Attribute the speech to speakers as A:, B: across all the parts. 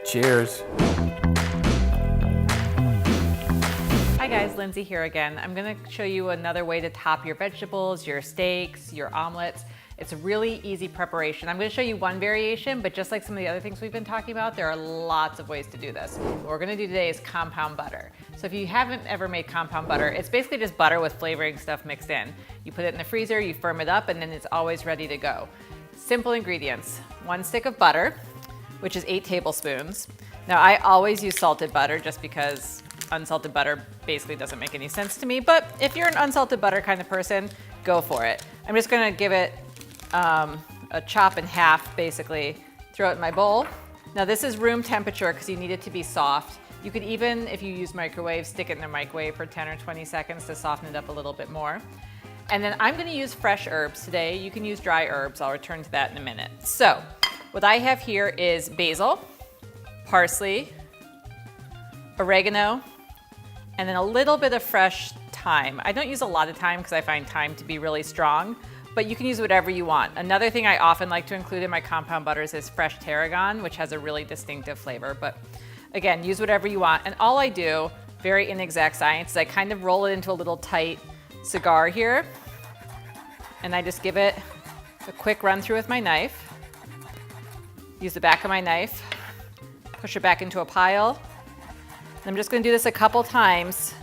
A: Cheers.
B: Hi guys, Lindsay here again. I'm gonna show you another way to top your vegetables, your steaks, your omelets. It's a really easy preparation. I'm gonna show you one variation, but just like some of the other things we've been talking about, there are lots of ways to do this. What we're gonna do today is compound butter. So if you haven't ever made compound butter, it's basically just butter with flavoring stuff mixed in. You put it in the freezer, you firm it up, and then it's always ready to go. Simple ingredients: 1 stick of butter, which is 8 tablespoons. Now I always use salted butter just because unsalted butter basically doesn't make any sense to me, but if you're an unsalted butter kind of person, go for it. I'm just gonna give it a chop in half, basically. Throw it in my bowl. Now this is room temperature because you need it to be soft. You could even, if you use microwave, stick it in the microwave for 10 or 20 seconds to soften it up a little bit more. And then I'm gonna use fresh herbs today. You can use dry herbs. I'll return to that in a minute. So what I have here is basil, parsley, oregano, and then a little bit of fresh thyme. I don't use a lot of thyme because I find thyme to be really strong, but you can use whatever you want. Another thing I often like to include in my compound butters is fresh tarragon, which has a really distinctive flavor. But again, use whatever you want. And all I do, very inexact science, is I kind of roll it into a little tight cigar here, and I just give it a quick run through with my knife. Use the back of my knife, push it back into a pile. I'm just gonna do this a couple times.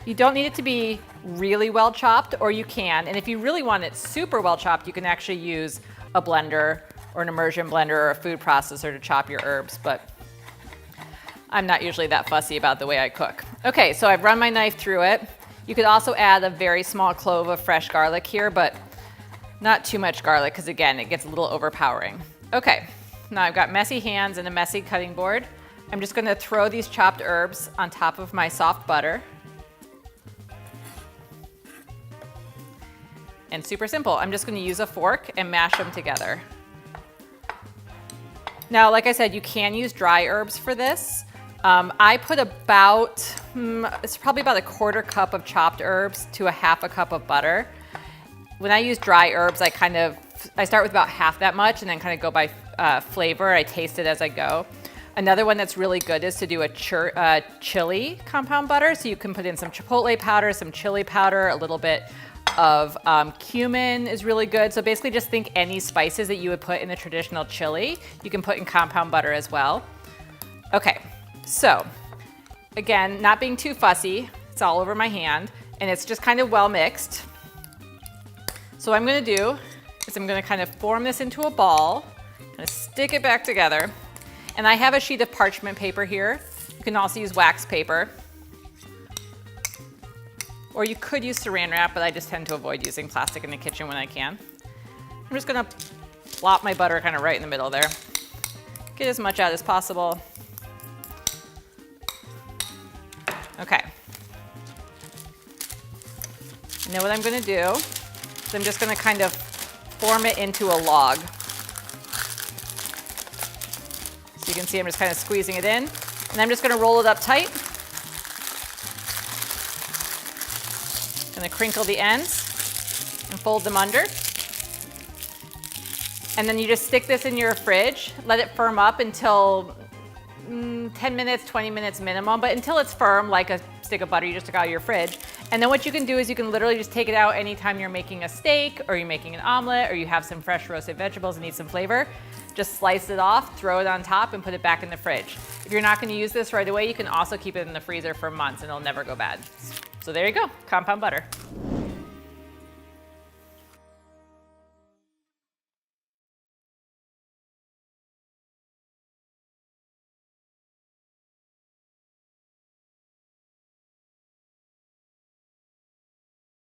B: You don't need it to be really well chopped, or you can. And if you really want it super well chopped, you can actually use a blender or an immersion blender or a food processor to chop your herbs, but I'm not usually that fussy about the way I cook. Okay, so I've run my knife through it. You could also add a very small clove of fresh garlic here, but not too much garlic because again, it gets a little overpowering. Okay, now I've got messy hands and a messy cutting board. I'm just gonna throw these chopped herbs on top of my soft butter. And super simple, I'm just gonna use a fork and mash them together. Now, like I said, you can use dry herbs for this. I put about, it's probably about a 1/4 cup of chopped herbs to a 1/2 cup of butter. When I use dry herbs, I start with about half that much and then kind of go by flavor. I taste it as I go. Another one that's really good is to do a chili compound butter. So you can put in some chipotle powder, some chili powder, a little bit of cumin is really good. So basically just think any spices that you would put in a traditional chili, you can put in compound butter as well. Okay, so again, not being too fussy, it's all over my hand, and it's just kind of well mixed. So what I'm gonna do is I'm gonna kind of form this into a ball, kind of stick it back together. And I have a sheet of parchment paper here. You can also use wax paper. Or you could use saran wrap, but I just tend to avoid using plastic in the kitchen when I can. I'm just gonna plop my butter kind of right in the middle there. Get as much out as possible. Okay. And then what I'm gonna do is I'm just gonna kind of form it into a log. So you can see I'm just kind of squeezing it in, and I'm just gonna roll it up tight. Gonna crinkle the ends and fold them under. And then you just stick this in your fridge, let it firm up until 10 minutes, 20 minutes minimum, but until it's firm, like a stick of butter you just took out of your fridge. And then what you can do is you can literally just take it out anytime you're making a steak, or you're making an omelet, or you have some fresh roasted vegetables and need some flavor. Just slice it off, throw it on top, and put it back in the fridge. If you're not gonna use this right away, you can also keep it in the freezer for months and it'll never go bad. So there you go, compound butter.